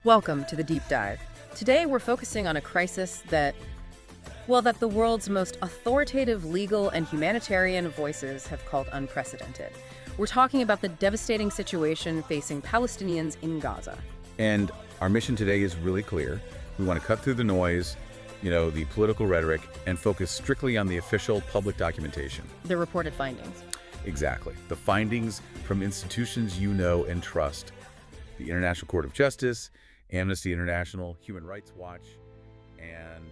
Welcome to the Deep Dive. Today we're focusing on a crisis that the world's most authoritative legal and humanitarian voices have called unprecedented. We're talking about the devastating situation facing Palestinians in Gaza. And our mission today is really clear. We want to cut through the noise, the political rhetoric, and focus strictly on the official public documentation. The reported findings. Exactly. The findings from institutions you know and trust. The International Court of Justice, Amnesty International, Human Rights Watch, and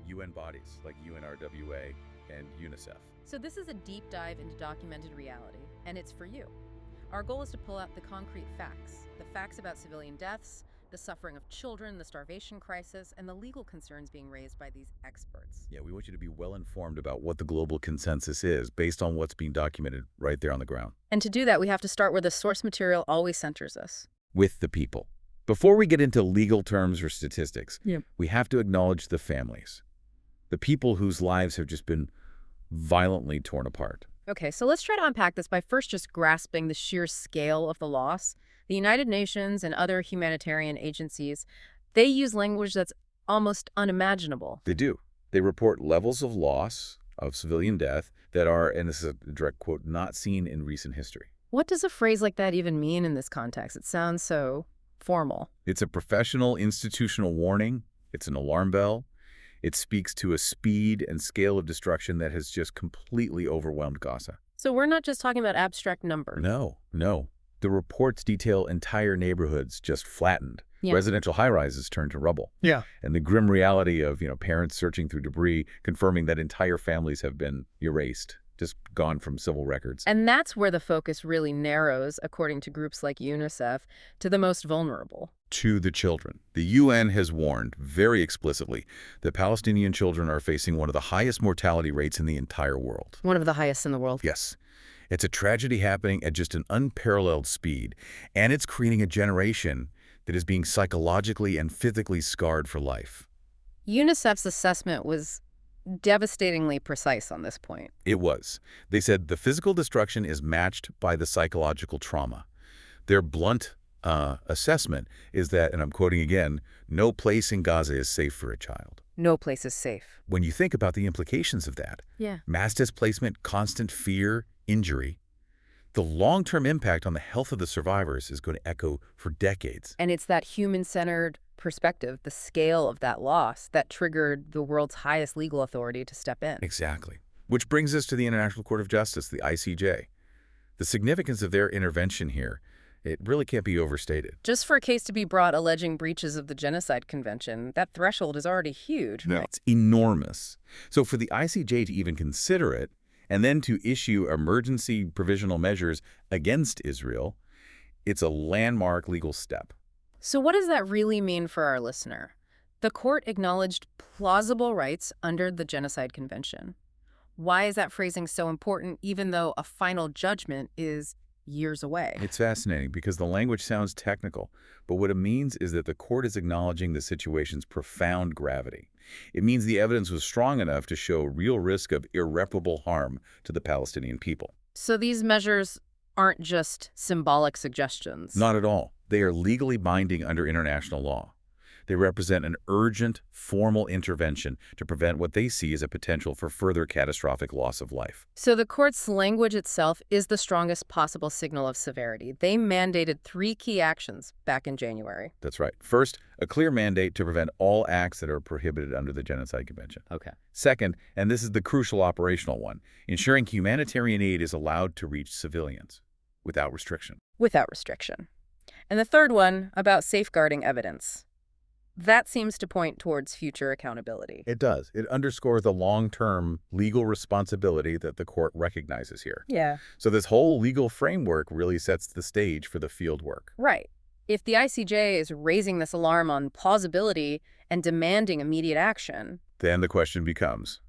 UN bodies like UNRWA and UNICEF. So this is a deep dive into documented reality, and it's for you. Our goal is to pull out the concrete facts, the facts about civilian deaths, the suffering of children, the starvation crisis, and the legal concerns being raised by these experts. Yeah, we want you to be well informed about what the global consensus is based on what's being documented right there on the ground. And to do that, we have to start where the source material always centers us. With the people. Before we get into legal terms or statistics, Yep. we have to acknowledge the families. The people whose lives have just been violently torn apart. Okay, so let's try to unpack this by first just grasping the sheer scale of the loss. The United Nations and other humanitarian agencies, they use language that's almost unimaginable. They do. They report levels of loss, of civilian death, that are, and this is a direct quote, not seen in recent history. What does a phrase like that even mean in this context? It sounds so formal. It's a professional institutional warning. It's an alarm bell. It speaks to a speed and scale of destruction that has just completely overwhelmed Gaza. So we're not just talking about abstract numbers. No. The reports detail entire neighborhoods just flattened. Yeah. Residential high-rises turned to rubble. Yeah. And the grim reality of, parents searching through debris, confirming that entire families have been erased, just gone from civil records. And that's where the focus really narrows, according to groups like UNICEF, to the most vulnerable. To the children. The UN has warned very explicitly that Palestinian children are facing one of the highest mortality rates in the entire world. One of the highest in the world. Yes. It's a tragedy happening at just an unparalleled speed, and it's creating a generation that is being psychologically and physically scarred for life. UNICEF's assessment was devastatingly precise on this point. It was. They said the physical destruction is matched by the psychological trauma. Their blunt assessment is that, and I'm quoting again, no place in Gaza is safe for a child. No place is safe. When you think about the implications of that, mass displacement, constant fear, injury, the long-term impact on the health of the survivors is going to echo for decades. And it's that human-centered perspective, the scale of that loss, that triggered the world's highest legal authority to step in. Exactly. Which brings us to the International Court of Justice, the ICJ. The significance of their intervention here, it really can't be overstated. Just for a case to be brought alleging breaches of the Genocide Convention, that threshold is already huge. No. It's enormous. So for the ICJ to even consider it, and then to issue emergency provisional measures against Israel, it's a landmark legal step. So what does that really mean for our listener? The court acknowledged plausible rights under the Genocide Convention. Why is that phrasing so important, even though a final judgment is years away? It's fascinating because the language sounds technical, but what it means is that the court is acknowledging the situation's profound gravity. It means the evidence was strong enough to show real risk of irreparable harm to the Palestinian people. So these measures aren't just symbolic suggestions. Not at all. They are legally binding under international law. They represent an urgent, formal intervention to prevent what they see as a potential for further catastrophic loss of life. So the court's language itself is the strongest possible signal of severity. They mandated 3 key actions back in January. That's right. First, a clear mandate to prevent all acts that are prohibited under the Genocide Convention. Okay. Second, and this is the crucial operational one, ensuring humanitarian aid is allowed to reach civilians without restriction. Without restriction. And the third one, about safeguarding evidence. That seems to point towards future accountability. It does. It underscores the long-term legal responsibility that the court recognizes here. Yeah. So this whole legal framework really sets the stage for the field work. Right. If the ICJ is raising this alarm on plausibility and demanding immediate action, then the question becomes,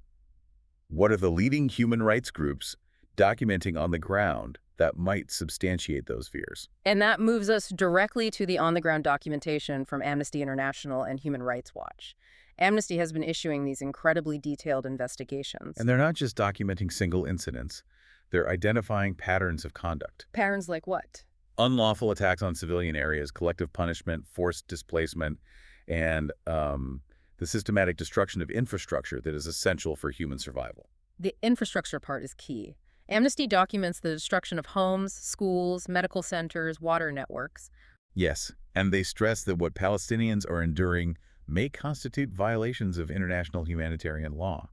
what are the leading human rights groups documenting on the ground that might substantiate those fears? And that moves us directly to the on-the-ground documentation from Amnesty International and Human Rights Watch. Amnesty has been issuing these incredibly detailed investigations. And they're not just documenting single incidents. They're identifying patterns of conduct. Patterns like what? unlawful attacks on civilian areas, collective punishment, forced displacement, and the systematic destruction of infrastructure that is essential for human survival. The infrastructure part is key. Amnesty documents the destruction of homes, schools, medical centers, water networks. Yes, and they stress that what Palestinians are enduring may constitute violations of international humanitarian law.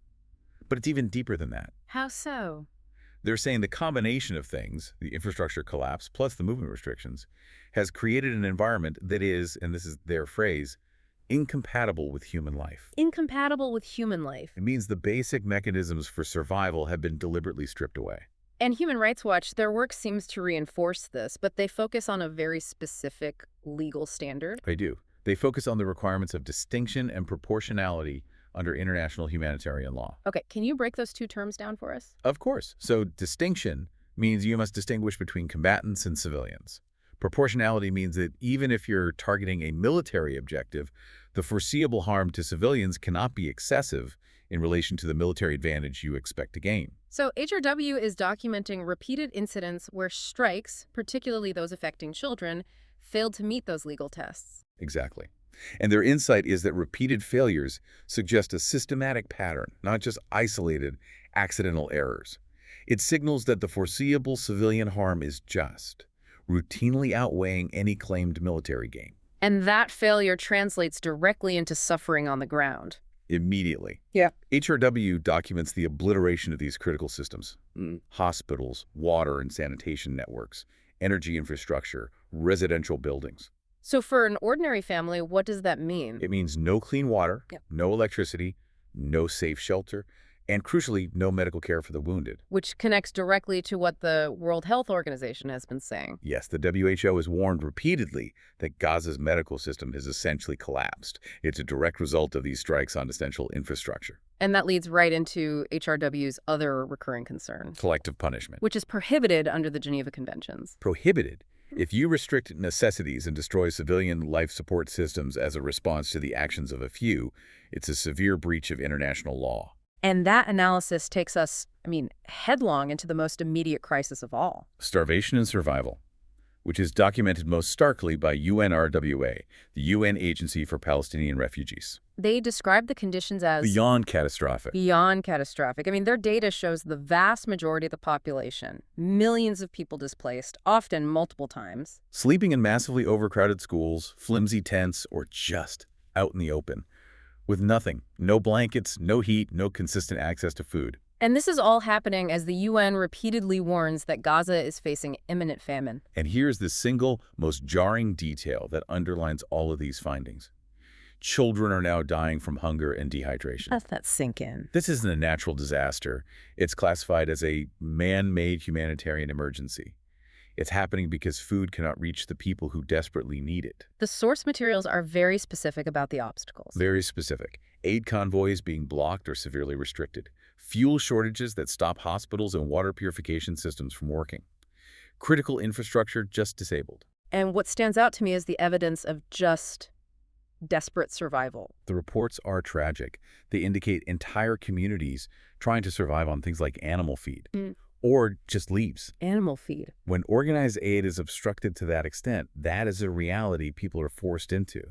But it's even deeper than that. How so? They're saying the combination of things, the infrastructure collapse plus the movement restrictions, has created an environment that is, and this is their phrase, incompatible with human life. Incompatible with human life. It means the basic mechanisms for survival have been deliberately stripped away. And Human Rights Watch, their work seems to reinforce this, but they focus on a very specific legal standard. They do. They focus on the requirements of distinction and proportionality under international humanitarian law. Okay, can you break those two terms down for us? Of course. So distinction means you must distinguish between combatants and civilians. Proportionality means that even if you're targeting a military objective, the foreseeable harm to civilians cannot be excessive in relation to the military advantage you expect to gain. So HRW is documenting repeated incidents where strikes, particularly those affecting children, failed to meet those legal tests. Exactly. And their insight is that repeated failures suggest a systematic pattern, not just isolated, accidental errors. It signals that the foreseeable civilian harm is just, routinely outweighing any claimed military gain. And that failure translates directly into suffering on the ground. Immediately. Yeah. HRW documents the obliteration of these critical systems. Hospitals, water and sanitation networks, energy infrastructure, residential buildings. So for an ordinary family, what does that mean? It means no clean water, Yep. no electricity, no safe shelter, and crucially, no medical care for the wounded. Which connects directly to what the World Health Organization has been saying. Yes, the WHO has warned repeatedly that Gaza's medical system has essentially collapsed. It's a direct result of these strikes on essential infrastructure. And that leads right into HRW's other recurring concern, Collective punishment. which is prohibited under the Geneva Conventions. Prohibited. If you restrict necessities and destroy civilian life support systems as a response to the actions of a few, it's a severe breach of international law. And that analysis takes us, headlong into the most immediate crisis of all. Starvation and survival, which is documented most starkly by UNRWA, the UN Agency for Palestinian Refugees. They describe the conditions as Beyond catastrophic. beyond catastrophic. Their data shows the vast majority of the population, millions of people displaced, often multiple times. Sleeping in massively overcrowded schools, flimsy tents, or just out in the open. With nothing, no blankets, no heat, no consistent access to food. And this is all happening as the UN repeatedly warns that Gaza is facing imminent famine. And here's the single most jarring detail that underlines all of these findings. Children are now dying from hunger and dehydration. Let that sink in. This isn't a natural disaster. It's classified as a man-made humanitarian emergency. It's happening because food cannot reach the people who desperately need it. The source materials are very specific about the obstacles. Very specific. Aid convoys being blocked or severely restricted. Fuel shortages that stop hospitals and water purification systems from working. Critical infrastructure just disabled. And what stands out to me is the evidence of just desperate survival. The reports are tragic. They indicate entire communities trying to survive on things like animal feed. Or just leaves. Animal feed. When organized aid is obstructed to that extent, that is a reality people are forced into,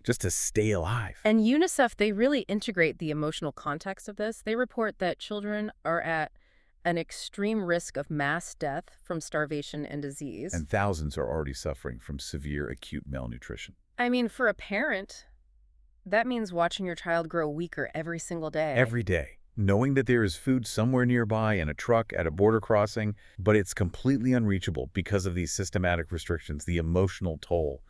just to stay alive. And UNICEF, they really integrate the emotional context of this. They report that children are at an extreme risk of mass death from starvation and disease. And thousands are already suffering from severe acute malnutrition. For a parent, that means watching your child grow weaker every single day. Every day. Knowing that there is food somewhere nearby in a truck at a border crossing, but it's completely unreachable because of these systematic restrictions, the emotional toll.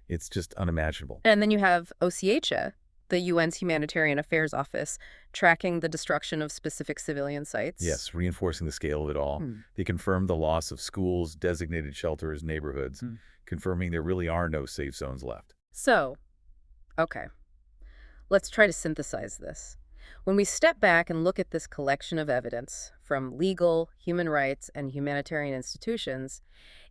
It's just unimaginable. And then you have OCHA, the UN's Humanitarian Affairs Office, tracking the destruction of specific civilian sites. Yes, reinforcing the scale of it all. They confirmed the loss of schools, designated shelters, neighborhoods, confirming there really are no safe zones left. So, okay, let's try to synthesize this. When we step back and look at this collection of evidence from legal, human rights, and humanitarian institutions,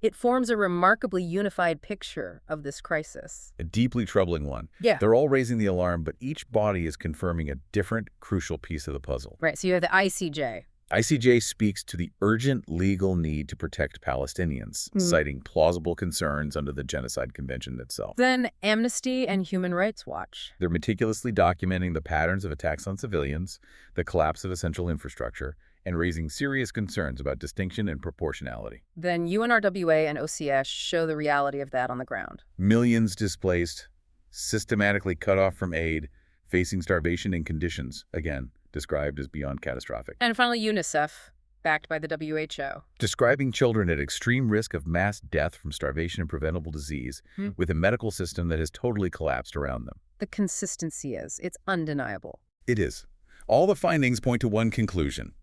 it forms a remarkably unified picture of this crisis. A deeply troubling one. Yeah. They're all raising the alarm, but each body is confirming a different, crucial piece of the puzzle. Right, so you have the ICJ. ICJ speaks to the urgent legal need to protect Palestinians, citing plausible concerns under the Genocide Convention itself. Then Amnesty and Human Rights Watch. They're meticulously documenting the patterns of attacks on civilians, the collapse of essential infrastructure, and raising serious concerns about distinction and proportionality. Then UNRWA and OCS show the reality of that on the ground. Millions displaced, systematically cut off from aid, facing starvation in conditions, again, described as beyond catastrophic. And finally, UNICEF, backed by the WHO. Describing children at extreme risk of mass death from starvation and preventable disease, with a medical system that has totally collapsed around them. The consistency it's undeniable. It is. All the findings point to one conclusion: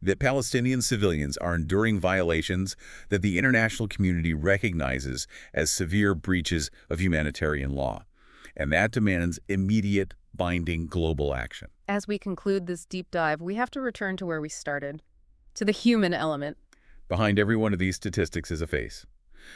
that Palestinian civilians are enduring violations that the international community recognizes as severe breaches of humanitarian law. And that demands immediate, binding global action. As we conclude this deep dive, we have to return to where we started, to the human element. Behind every one of these statistics is a face.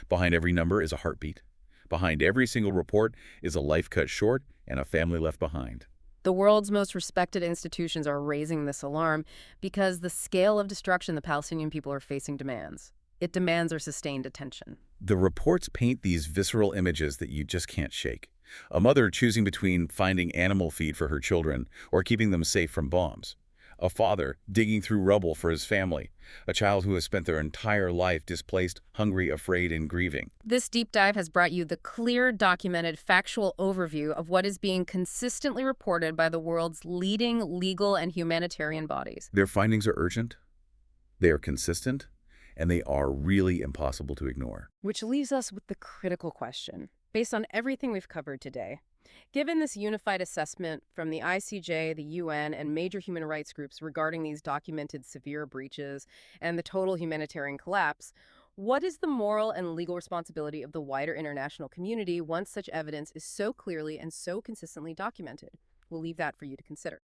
Behind every number is a heartbeat. Behind every single report is a life cut short and a family left behind. The world's most respected institutions are raising this alarm because the scale of destruction the Palestinian people are facing demands. It demands our sustained attention. The reports paint these visceral images that you just can't shake. A mother choosing between finding animal feed for her children or keeping them safe from bombs. A father digging through rubble for his family. A child who has spent their entire life displaced, hungry, afraid, and grieving. This deep dive has brought you the clear, documented, factual overview of what is being consistently reported by the world's leading legal and humanitarian bodies. Their findings are urgent, they are consistent, and they are really impossible to ignore. Which leaves us with the critical question. Based on everything we've covered today, given this unified assessment from the ICJ, the UN, and major human rights groups regarding these documented severe breaches and the total humanitarian collapse, what is the moral and legal responsibility of the wider international community once such evidence is so clearly and so consistently documented? We'll leave that for you to consider.